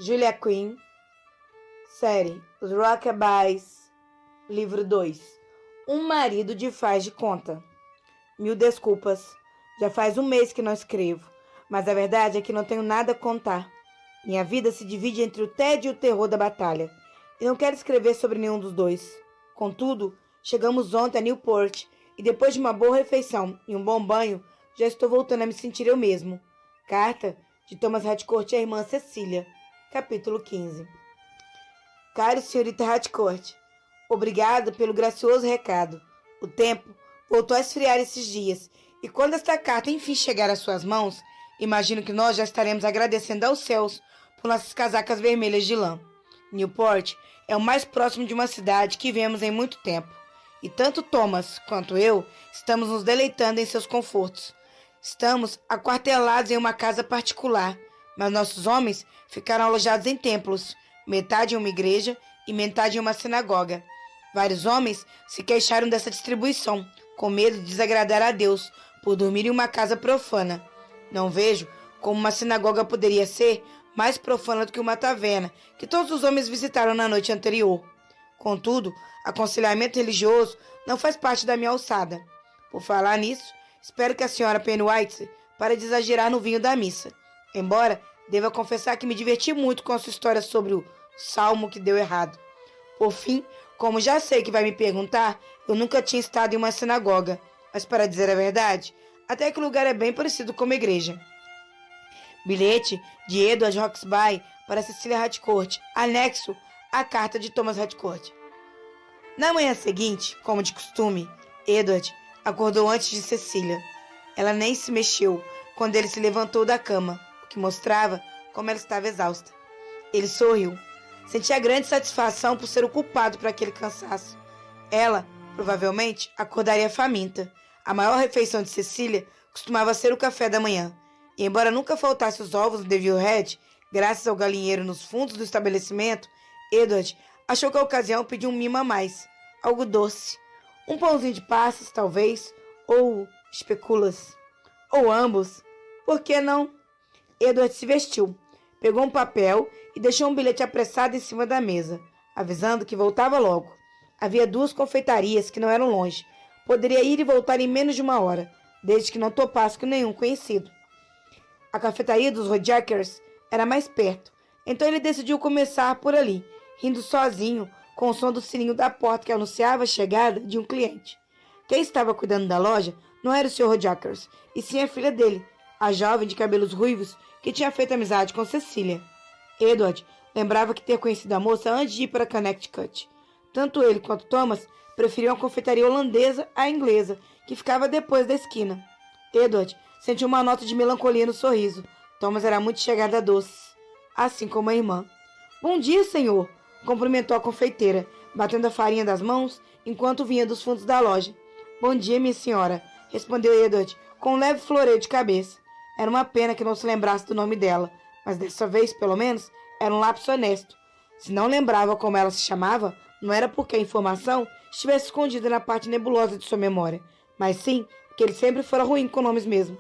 Julia Quinn, série Os Rockabills, livro 2. Um marido de faz de conta. Mil desculpas, já faz um mês que não escrevo, mas a verdade é que não tenho nada a contar. Minha vida se divide entre o tédio e o terror da batalha, e não quero escrever sobre nenhum dos dois. Contudo, chegamos ontem a Newport, e depois de uma boa refeição e um bom banho, já estou voltando a me sentir eu mesmo. Carta de Thomas Harcourt à irmã Cecília. Capítulo 15. Caro senhorita Harcourt, obrigado pelo gracioso recado. O tempo voltou a esfriar esses dias, e quando esta carta enfim chegar às suas mãos, imagino que nós já estaremos agradecendo aos céus por nossas casacas vermelhas de lã. Newport é o mais próximo de uma cidade que vemos em muito tempo, e tanto Thomas quanto eu estamos nos deleitando em seus confortos. Estamos aquartelados em uma casa particular, mas nossos homens ficaram alojados em templos, metade em uma igreja e metade em uma sinagoga. Vários homens se queixaram dessa distribuição, com medo de desagradar a Deus por dormir em uma casa profana. Não vejo como uma sinagoga poderia ser mais profana do que uma taverna que todos os homens visitaram na noite anterior. Contudo, aconselhamento religioso não faz parte da minha alçada. Por falar nisso, espero que a senhora Pennywhite pare de exagerar no vinho da missa. Embora deva confessar que me diverti muito com a sua história sobre o salmo que deu errado. Por fim, como já sei que vai me perguntar, eu nunca tinha estado em uma sinagoga, mas para dizer a verdade, até que o lugar é bem parecido com uma igreja. Bilhete de Edward Roxby para Cecília Harcourt, anexo à carta de Thomas Harcourt. Na manhã seguinte, como de costume, Edward acordou antes de Cecília. Ela nem se mexeu quando ele se levantou da cama, o que mostrava como ela estava exausta. Ele sorriu. Sentia grande satisfação por ser o culpado por aquele cansaço. Ela, provavelmente, acordaria faminta. A maior refeição de Cecília costumava ser o café da manhã. E embora nunca faltasse os ovos no Devil Head, graças ao galinheiro nos fundos do estabelecimento, Edward achou que a ocasião pediu um mimo a mais. Algo doce. Um pãozinho de passas, talvez, ou especulas. Ou ambos. Por que não? Edward se vestiu, pegou um papel e deixou um bilhete apressado em cima da mesa, avisando que voltava logo. Havia 2 confeitarias que não eram longe. Poderia ir e voltar em menos de uma hora, desde que não topasse com nenhum conhecido. A cafetaria dos Rojackers era mais perto, então ele decidiu começar por ali, rindo sozinho com o som do sininho da porta que anunciava a chegada de um cliente. Quem estava cuidando da loja não era o Sr. Rojackers, e sim a filha dele, a jovem de cabelos ruivos que tinha feito amizade com Cecília. Edward lembrava que ter conhecido a moça antes de ir para Connecticut. Tanto ele quanto Thomas preferiam a confeitaria holandesa à inglesa, que ficava depois da esquina. Edward sentiu uma nota de melancolia no sorriso. Thomas era muito chegado a doces, assim como a irmã. Bom dia, senhor, cumprimentou a confeiteira, batendo a farinha das mãos enquanto vinha dos fundos da loja. Bom dia, minha senhora, respondeu Edward com um leve floreio de cabeça. Era uma pena que não se lembrasse do nome dela, mas dessa vez, pelo menos, era um lapso honesto. Se não lembrava como ela se chamava, não era porque a informação estivesse escondida na parte nebulosa de sua memória, mas sim porque ele sempre fora ruim com nomes mesmo.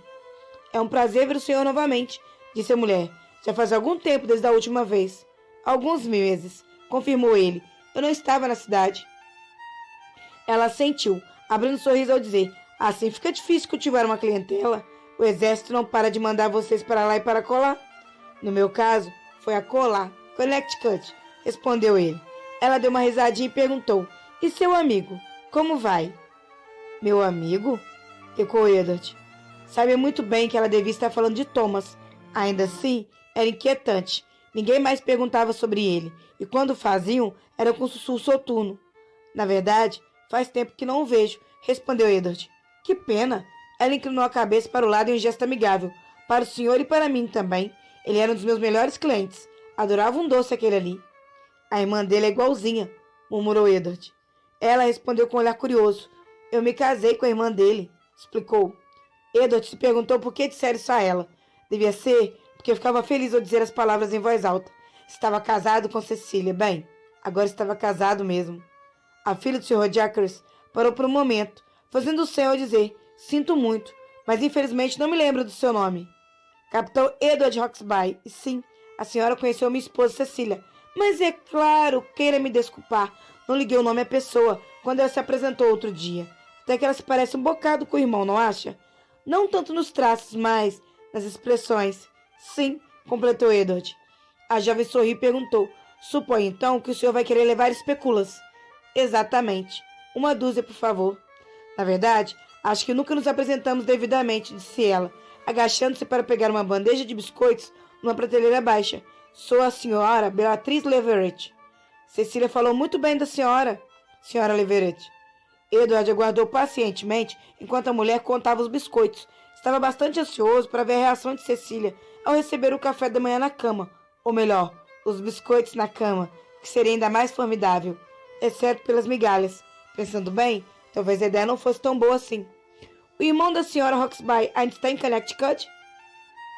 É um prazer ver o senhor novamente, disse a mulher. Já faz algum tempo desde a última vez. Alguns meses, confirmou ele. Eu não estava na cidade. Ela assentiu, abrindo um sorriso ao dizer: assim fica difícil cultivar uma clientela. O exército não para de mandar vocês para lá e para colar. No meu caso, foi a colar, Connecticut, respondeu ele. Ela deu uma risadinha e perguntou: e seu amigo, como vai? Meu amigo? Ecoou Edward. Sabia muito bem que ela devia estar falando de Thomas. Ainda assim, era inquietante. Ninguém mais perguntava sobre ele, e quando faziam, era com sussurro soturno. Na verdade, faz tempo que não o vejo, respondeu Edward. Que pena! Ela inclinou a cabeça para o lado em um gesto amigável. Para o senhor e para mim também. Ele era um dos meus melhores clientes. Adorava um doce aquele ali. A irmã dele é igualzinha, murmurou Edward. Ela respondeu com um olhar curioso. Eu me casei com a irmã dele, explicou. Edward se perguntou por que disseram isso a ela. Devia ser porque ficava feliz ao dizer as palavras em voz alta. Estava casado com Cecília. Bem, agora estava casado mesmo. A filha do Sr. Rojackers parou por um momento, fazendo o senhor dizer: sinto muito, mas infelizmente não me lembro do seu nome. Capitão Edward Roxby, e sim, A senhora conheceu minha esposa Cecília. Mas é claro, queira me desculpar. Não liguei o nome à pessoa quando ela se apresentou outro dia. Até que ela se parece um bocado com o irmão, não acha? Não tanto nos traços, mas nas expressões. Sim, completou Edward. A jovem sorriu e perguntou. Suponho então que o senhor vai querer levar especulas. Exatamente. 1 dúzia, por favor. Na verdade, acho que nunca nos apresentamos devidamente, disse ela, agachando-se para pegar uma bandeja de biscoitos numa prateleira baixa. Sou a senhora Beatriz Leverett. Cecília falou muito bem da senhora, senhora Leverett. Edward aguardou pacientemente enquanto a mulher contava os biscoitos. Estava bastante ansioso para ver a reação de Cecília ao receber o café da manhã na cama. Ou melhor, os biscoitos na cama, que seria ainda mais formidável, exceto pelas migalhas. Pensando bem, talvez a ideia não fosse tão boa assim. O irmão da senhora Roxby ainda está em Connecticut?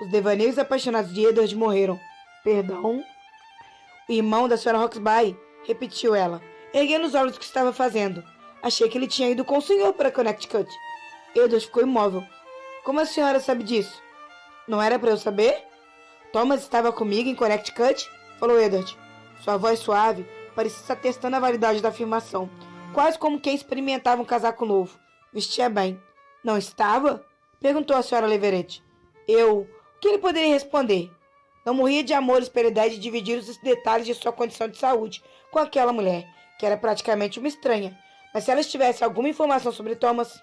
Os devaneios apaixonados de Edward morreram. Perdão? O irmão da senhora Roxby, repetiu ela, erguendo os olhos do que estava fazendo. Achei que ele tinha ido com o senhor para Connecticut. Edward ficou imóvel. Como a senhora sabe disso? Não era para eu saber? Thomas estava comigo em Connecticut? Falou Edward. Sua voz suave parecia estar testando a validade da afirmação, quase como quem experimentava um casaco novo. Vestia bem. Não estava? Perguntou a senhora Leverett. O que ele poderia responder? Não morria de amores pela ideia de dividir os detalhes de sua condição de saúde com aquela mulher, que era praticamente uma estranha. Mas se ela tivesse alguma informação sobre Thomas...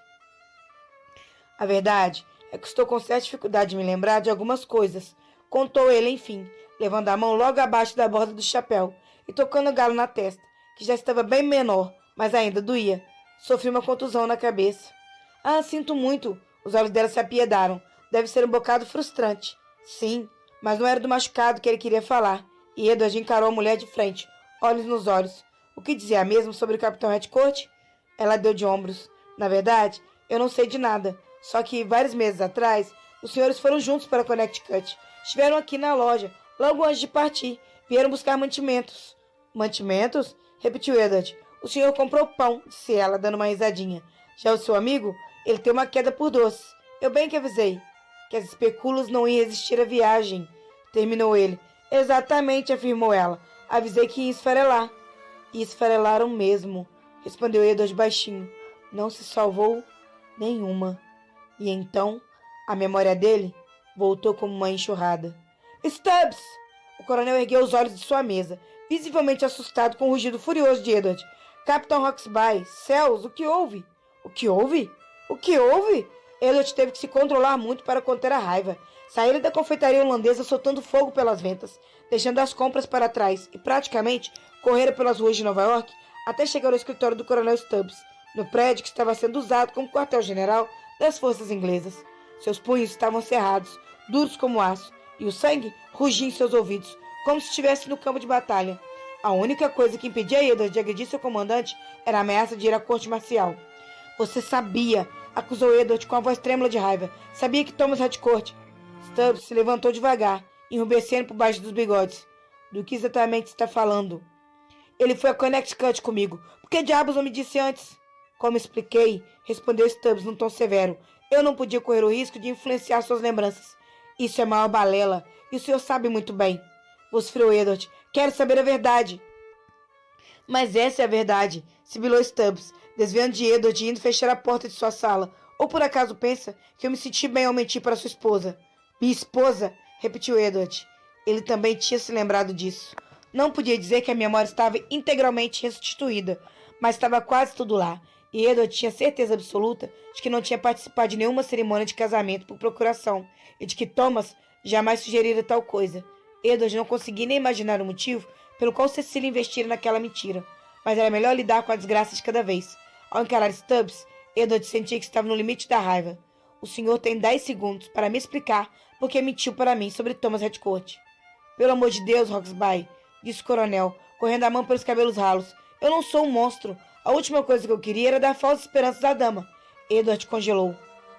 A verdade é que estou com certa dificuldade de me lembrar de algumas coisas, contou ele, enfim, levando a mão logo abaixo da borda do chapéu e tocando o galo na testa, que já estava bem menor, mas ainda doía. Sofri uma contusão na cabeça. Ah, sinto muito. Os olhos dela se apiedaram. Deve ser um bocado frustrante. Sim, mas não era do machucado que ele queria falar. E Edward encarou a mulher de frente, olhos nos olhos. O que dizia mesmo sobre o Capitão Harcourt? Ela deu de ombros. Na verdade, eu não sei de nada. Só que, vários meses atrás, os senhores foram juntos para Connecticut. Estiveram aqui na loja, logo antes de partir. Vieram buscar mantimentos. Mantimentos? Repetiu Edward. O senhor comprou pão, disse ela, dando uma risadinha. Já o seu amigo, ele tem uma queda por doces. Eu bem que avisei que as especulas não iam resistir à viagem. Terminou ele. Exatamente, afirmou ela. Avisei que ia esfarelar. E esfarelaram mesmo, respondeu Edward baixinho. Não se salvou nenhuma. E então, a memória dele voltou como uma enxurrada. Stubbs! O coronel ergueu os olhos de sua mesa, visivelmente assustado com o rugido furioso de Edward. Capitão Roxby, céus, o que houve? O que houve? O que houve? Edward teve que se controlar muito para conter a raiva. Saíram da confeitaria holandesa soltando fogo pelas ventas, deixando as compras para trás e, praticamente, correram pelas ruas de Nova York até chegar ao escritório do coronel Stubbs, no prédio que estava sendo usado como quartel-general das forças inglesas. Seus punhos estavam cerrados, duros como aço, e o sangue rugia em seus ouvidos, como se estivesse no campo de batalha. A única coisa que impedia Edward de agredir seu comandante era a ameaça de ir à corte marcial. Você sabia, acusou Edward com a voz trêmula de raiva. Sabia que Thomas Harcourt... Stubbs se levantou devagar, enrubescendo por baixo dos bigodes. Do que exatamente está falando? Ele foi a Connecticut comigo. Por que diabos não me disse antes? Como expliquei, respondeu Stubbs num tom severo. Eu não podia correr o risco de influenciar suas lembranças. Isso é maior balela, e o senhor sabe muito bem. Vociferou Edward. Quero saber a verdade. Mas essa é a verdade, sibilou Stubbs, desviando de Edward e indo fechar a porta de sua sala. Ou por acaso pensa que eu me senti bem ao mentir para sua esposa? Minha esposa? Repetiu Edward. Ele também tinha se lembrado disso. Não podia dizer que a memória estava integralmente restituída, mas estava quase tudo lá. E Edward tinha certeza absoluta de que não tinha participado de nenhuma cerimônia de casamento por procuração e de que Thomas jamais sugerira tal coisa. Edward não conseguia nem imaginar o motivo pelo qual Cecília investira naquela mentira, mas era melhor lidar com a desgraça de cada vez. Ao encarar Stubbs, Edward sentia que estava no limite da raiva. O senhor tem 10 segundos para me explicar por que mentiu para mim sobre Thomas Harcourt. Pelo amor de Deus, Roxby, disse o coronel, correndo a mão pelos cabelos ralos. Eu não sou um monstro. A última coisa que eu queria era dar falsas esperanças à dama. Edward congelou.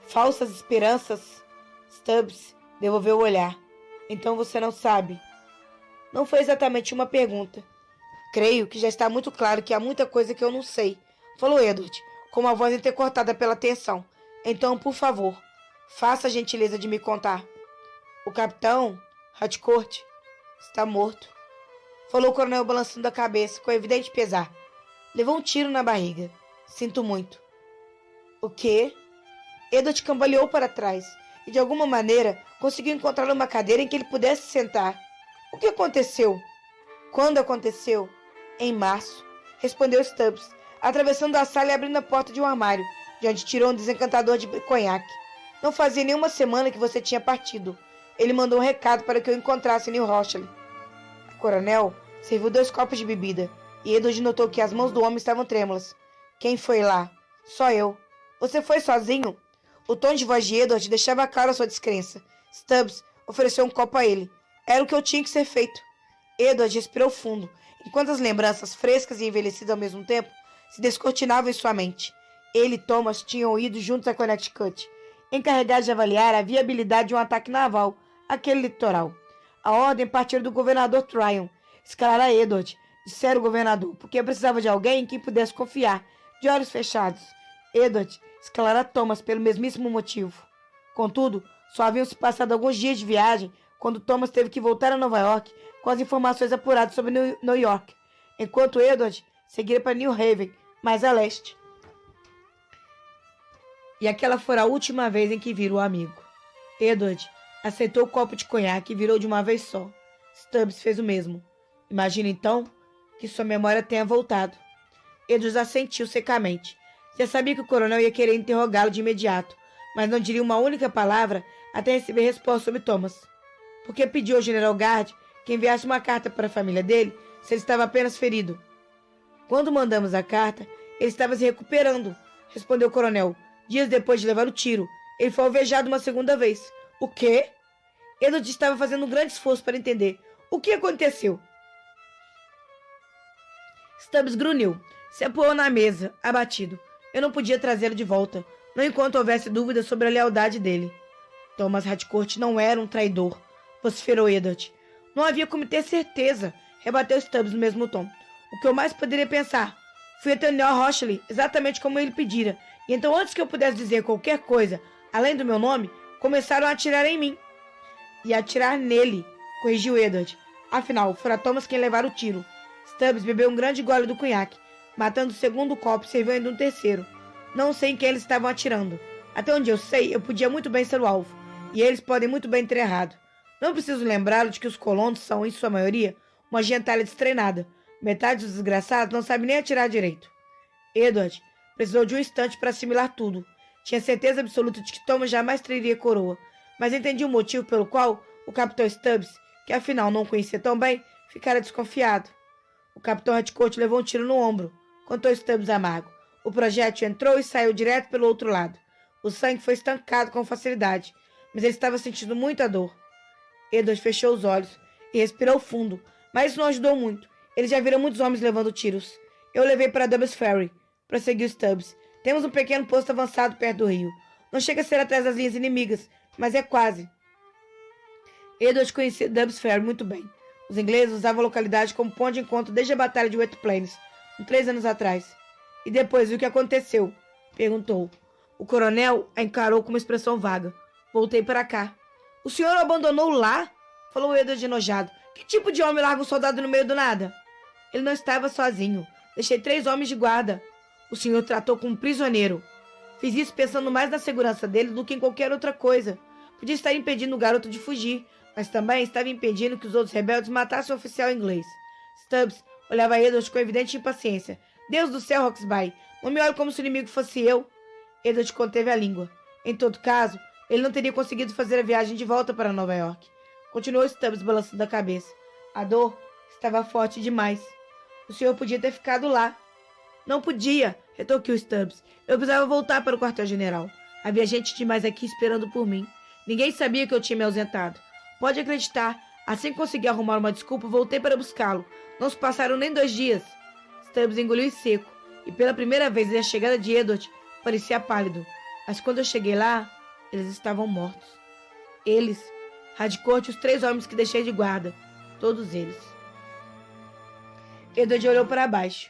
Falsas esperanças? Stubbs devolveu o olhar. Então você não sabe? Não foi exatamente uma pergunta. Creio que já está muito claro que há muita coisa que eu não sei, falou Edward, com uma voz entrecortada pela tensão. Então, por favor, faça a gentileza de me contar. O capitão Harcourt? Está morto, falou o coronel balançando a cabeça com evidente pesar. Levou um tiro na barriga. Sinto muito. O quê? Edward cambaleou para trás e, de alguma maneira, conseguiu encontrar uma cadeira em que ele pudesse sentar. O que aconteceu? Quando aconteceu? Em março, respondeu Stubbs, atravessando a sala e abrindo a porta de um armário, de onde tirou um desencantador de conhaque. Não fazia nenhuma semana que você tinha partido. Ele mandou um recado para que eu encontrasse em New Rochelle. O coronel serviu 2 copos de bebida, e Edward notou que as mãos do homem estavam trêmulas. Quem foi lá? Só eu. Você foi sozinho? O tom de voz de Edward deixava claro a sua descrença. Stubbs ofereceu um copo a ele. Era o que eu tinha que ser feito. Edward respirou fundo, enquanto as lembranças frescas e envelhecidas ao mesmo tempo se descortinavam em sua mente. Ele e Thomas tinham ido juntos a Connecticut, encarregados de avaliar a viabilidade de um ataque naval àquele litoral. A ordem partiu do governador Tryon. Escalar a Edward, dissera o governador, porque precisava de alguém em quem pudesse confiar, de olhos fechados. Edward escalara Thomas pelo mesmíssimo motivo. Contudo, só haviam se passado alguns dias de viagem quando Thomas teve que voltar a Nova York com as informações apuradas sobre New York, enquanto Edward seguira para New Haven, mais a leste. E aquela fora a última vez em que viram o amigo. Edward aceitou o copo de conhaque e virou de uma vez só. Stubbs fez o mesmo. Imagina então que sua memória tenha voltado. Edward assentiu secamente. Já sabia que o coronel ia querer interrogá-lo de imediato, mas não diria uma única palavra até receber resposta sobre Thomas. Porque pediu ao general Gard que enviasse uma carta para a família dele se ele estava apenas ferido. Quando mandamos a carta, ele estava se recuperando, respondeu o coronel. Dias depois de levar o tiro, ele foi alvejado uma segunda vez. O quê? Edward estava fazendo um grande esforço para entender. O que aconteceu? Stubbs grunhiu. Se apoiou na mesa, abatido. Eu não podia trazê-lo de volta, não enquanto houvesse dúvida sobre a lealdade dele. Thomas Harcourt não era um traidor, vociferou Edward. Não havia como ter certeza, rebateu Stubbs no mesmo tom. O que eu mais poderia pensar? Fui até New Rochelle, exatamente como ele pedira, e então antes que eu pudesse dizer qualquer coisa, além do meu nome, começaram a atirar em mim. E atirar nele, corrigiu Edward. Afinal, fora Thomas quem levara o tiro. Stubbs bebeu um grande gole do conhaque, matando o segundo copo e serviu ainda um terceiro. Não sei em quem eles estavam atirando. Até onde eu sei, eu podia muito bem ser o alvo, e eles podem muito bem ter errado. Não preciso lembrá-lo de que os colonos são, em sua maioria, uma gentalha destreinada. Metade dos desgraçados não sabe nem atirar direito. Edward precisou de um instante para assimilar tudo. Tinha certeza absoluta de que Thomas jamais trairia coroa, mas entendia o motivo pelo qual o capitão Stubbs, que afinal não conhecia tão bem, ficara desconfiado. O capitão Harcourt levou um tiro no ombro, contou Stubbs amargo. O projétil entrou e saiu direto pelo outro lado. O sangue foi estancado com facilidade, mas ele estava sentindo muita dor. Edward fechou os olhos e respirou fundo, mas isso não ajudou muito. Eles já viram muitos homens levando tiros. Eu levei para Dobbs Ferry, prosseguiu Stubbs. Temos um pequeno posto avançado perto do rio. Não chega a ser atrás das linhas inimigas, mas é quase. Edward conhecia Dobbs Ferry muito bem. Os ingleses usavam a localidade como ponto de encontro desde a Batalha de White Plains, 3 anos atrás. E depois, o que aconteceu? Perguntou. O coronel a encarou com uma expressão vaga. Voltei para cá. O senhor o abandonou lá? Falou Edward enojado. Que tipo de homem larga um soldado no meio do nada? Ele não estava sozinho. Deixei 3 homens de guarda. O senhor tratou como um prisioneiro. Fiz isso pensando mais na segurança dele do que em qualquer outra coisa. Podia estar impedindo o garoto de fugir, mas também estava impedindo que os outros rebeldes matassem o oficial inglês. Stubbs olhava Edward com evidente impaciência. Deus do céu, Roxby, não me olhe como se o inimigo fosse eu. Edward conteve a língua. Em todo caso, ele não teria conseguido fazer a viagem de volta para Nova York. Continuou Stubbs balançando a cabeça. A dor estava forte demais. O senhor podia ter ficado lá. Não podia, retorquiu Stubbs. Eu precisava voltar para o quartel-general. Havia gente demais aqui esperando por mim. Ninguém sabia que eu tinha me ausentado. Pode acreditar, assim que consegui arrumar uma desculpa, voltei para buscá-lo. Não se passaram nem 2 dias. Stubbs engoliu em seco, e pela primeira vez desde a chegada de Edward, parecia pálido. Mas quando eu cheguei lá, eles estavam mortos. Eles, Harcourt e os 3 homens que deixei de guarda. Todos eles. Edward olhou para baixo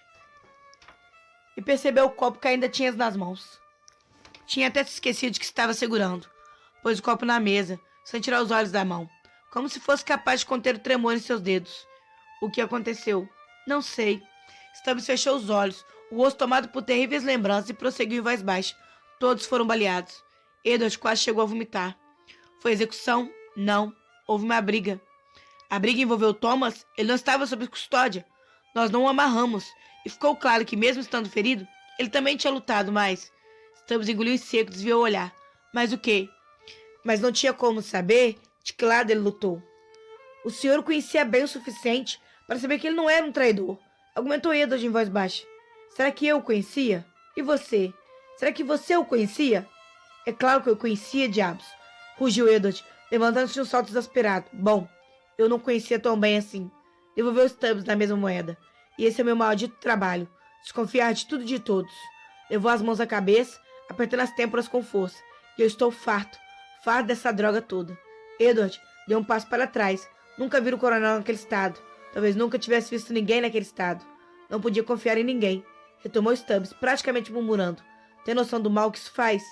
e percebeu o copo que ainda tinha nas mãos. Tinha até se esquecido de que estava segurando. Pôs o copo na mesa, sem tirar os olhos da mão. como se fosse capaz de conter o tremor em seus dedos. O que aconteceu? Não sei. Stubbs fechou os olhos, o rosto tomado por terríveis lembranças, e prosseguiu em voz baixa. Todos foram baleados. Edward quase chegou a vomitar. Foi execução? Não. Houve uma briga. A briga envolveu Thomas? Ele não estava sob custódia. Nós não o amarramos. E ficou claro que, mesmo estando ferido, ele também tinha lutado, mas... Stubbs engoliu em seco e desviou o olhar. Mas o quê? Mas não tinha como saber de que lado ele lutou. O senhor o conhecia bem o suficiente para saber que ele não era um traidor, argumentou Edward em voz baixa. Será que eu o conhecia? E você? Será que você o conhecia? É claro que eu conhecia, diabos, rugiu Edward, levantando-se de um salto exasperado. Bom, eu não conhecia tão bem assim. Devolveu Stubbs na mesma moeda. E esse é o meu maldito trabalho, desconfiar de tudo e de todos. Levou as mãos à cabeça, apertando as têmporas com força. E eu estou farto dessa droga toda. Edward deu um passo para trás. Nunca vira o coronel naquele estado. Talvez nunca tivesse visto ninguém naquele estado. Não podia confiar em ninguém. Retomou Stubbs, praticamente murmurando. Tem noção do mal que isso faz?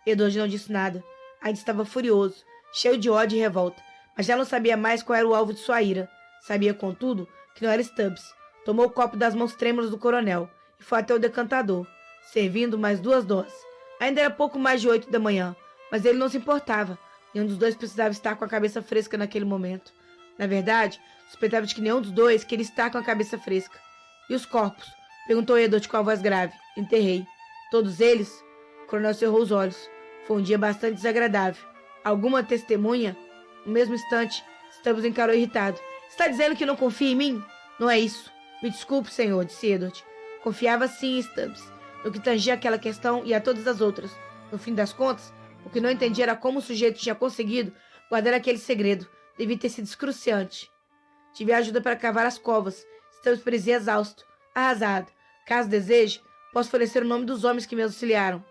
Edward não disse nada. Ainda estava furioso, cheio de ódio e revolta. Mas já não sabia mais qual era o alvo de sua ira. Sabia, contudo, que não era Stubbs. Tomou o copo das mãos trêmulas do coronel e foi até o decantador, servindo mais 2 doses. Ainda era pouco mais de 8 da manhã, mas ele não se importava. Nenhum dos dois precisava estar com a cabeça fresca naquele momento. Na verdade, suspeitava de que nenhum dos dois queria estar com a cabeça fresca. E os corpos? Perguntou Edward com a voz grave. Enterrei. Todos eles? O coronel cerrou os olhos. Foi um dia bastante desagradável. Alguma testemunha? No mesmo instante, Stubbs encarou irritado. Está dizendo que não confia em mim? Não é isso. Me desculpe, senhor, disse Edward. Confiava sim em Stubbs, no que tangia aquela questão e a todas as outras. No fim das contas, o que não entendia era como o sujeito tinha conseguido guardar aquele segredo. Devia ter sido excruciante. Tive ajuda para cavar as covas. Stubbs parecia exausto, arrasado. Caso deseje, posso fornecer o nome dos homens que me auxiliaram.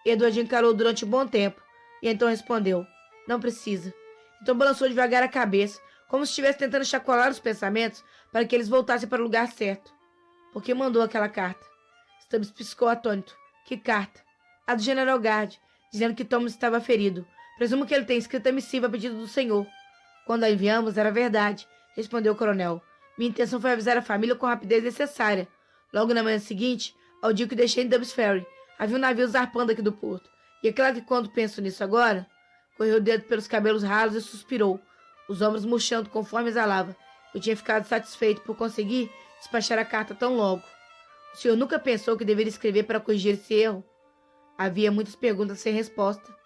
Edward encarou durante um bom tempo e então respondeu. Não precisa. Então balançou devagar a cabeça, como se estivesse tentando chacoalhar os pensamentos para que eles voltassem para o lugar certo. Por que mandou aquela carta? Stubbs piscou atônito. Que carta? A do General Guard, dizendo que Thomas estava ferido. Presumo que ele tenha escrito a missiva a pedido do senhor. Quando a enviamos, era verdade, respondeu o coronel. Minha intenção foi avisar a família com a rapidez necessária. Logo na manhã seguinte, ao dia que deixei em Dobbs Ferry, havia um navio zarpando aqui do porto. E é claro que quando penso nisso agora... Correu o dedo pelos cabelos ralos e suspirou, os ombros murchando conforme exalava. Eu tinha ficado satisfeito por conseguir despachar a carta tão logo. O senhor nunca pensou que deveria escrever para corrigir esse erro? Havia muitas perguntas sem resposta.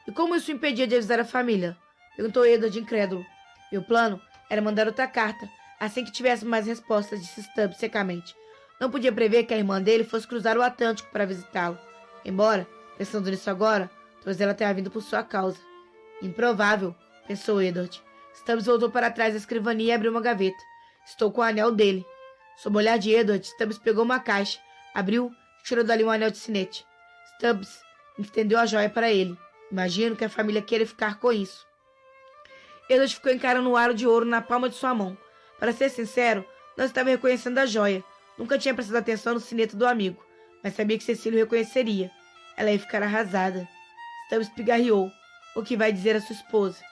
E como isso impedia de avisar a família? Perguntou Edward, incrédulo. Meu plano era mandar outra carta, assim que tivesse mais respostas, disse Stubbs secamente. Não podia prever que a irmã dele fosse cruzar o Atlântico para visitá-lo. Embora, pensando nisso agora, talvez ela tenha vindo por sua causa. Improvável, pensou Edward. Stubbs voltou para trás da escrivaninha e abriu uma gaveta. Estou com o anel dele. Sob o olhar de Edward, Stubbs pegou uma caixa, abriu e tirou dali um anel de sinete. Stubbs estendeu a joia para ele. Imagino que a família queira ficar com isso. Edward ficou encarando o aro de ouro na palma de sua mão. Para ser sincero, não estava reconhecendo a joia. Nunca tinha prestado atenção no sinete do amigo, mas sabia que Cecília o reconheceria. Ela ia ficar arrasada. Stubbs pigarreou. O que vai dizer a sua esposa?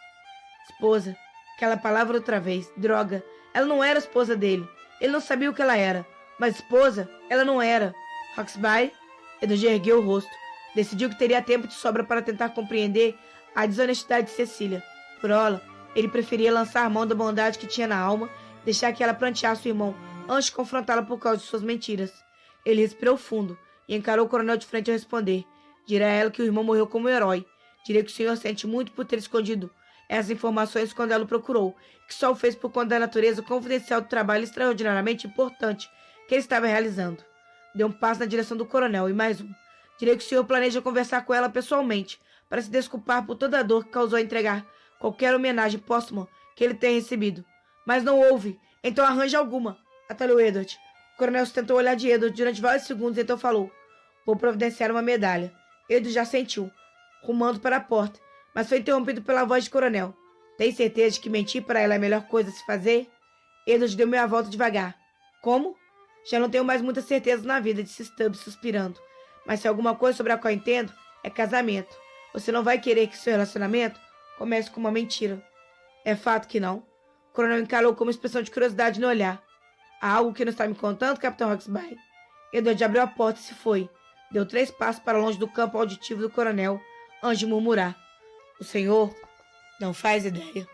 Esposa. Aquela palavra outra vez. Droga. Ela não era a esposa dele. Ele não sabia o que ela era. Mas esposa, ela não era. Roxby? Edward ergueu o rosto. Decidiu que teria tempo de sobra para tentar compreender a desonestidade de Cecília. Por ela, ele preferia lançar mão da bondade que tinha na alma e deixar que ela pranteasse o irmão antes de confrontá-la por causa de suas mentiras. Ele respirou fundo e encarou o coronel de frente ao responder. Dirá a ela que o irmão morreu como herói. Direi que o senhor sente muito por ter escondido essas informações quando ela o procurou, que só o fez por conta da natureza confidencial do trabalho extraordinariamente importante que ele estava realizando. Deu um passo na direção do coronel e mais um. Direi que o senhor planeja conversar com ela pessoalmente, para se desculpar por toda a dor que causou entregar qualquer homenagem póstuma que ele tenha recebido. Mas não houve, então arranje alguma, atalhou Edward. O coronel sustentou o olhar de Edward durante vários segundos e então falou. Vou providenciar uma medalha. Edward já sentiu, rumando para a porta, mas foi interrompido pela voz de coronel. Tem certeza de que mentir para ela é a melhor coisa a se fazer? Edward deu meia volta devagar. Como? Já não tenho mais muitas certezas na vida, disse Stubbs, suspirando. Mas se alguma coisa sobre a qual entendo, é casamento. Você não vai querer que seu relacionamento comece com uma mentira. É fato que não. O coronel encalou com uma expressão de curiosidade no olhar. Há algo que não está me contando, Capitão Roxby? Edward abriu a porta e se foi. Deu 3 passos para longe do campo auditivo do coronel, antes de murmurar. O senhor não faz ideia.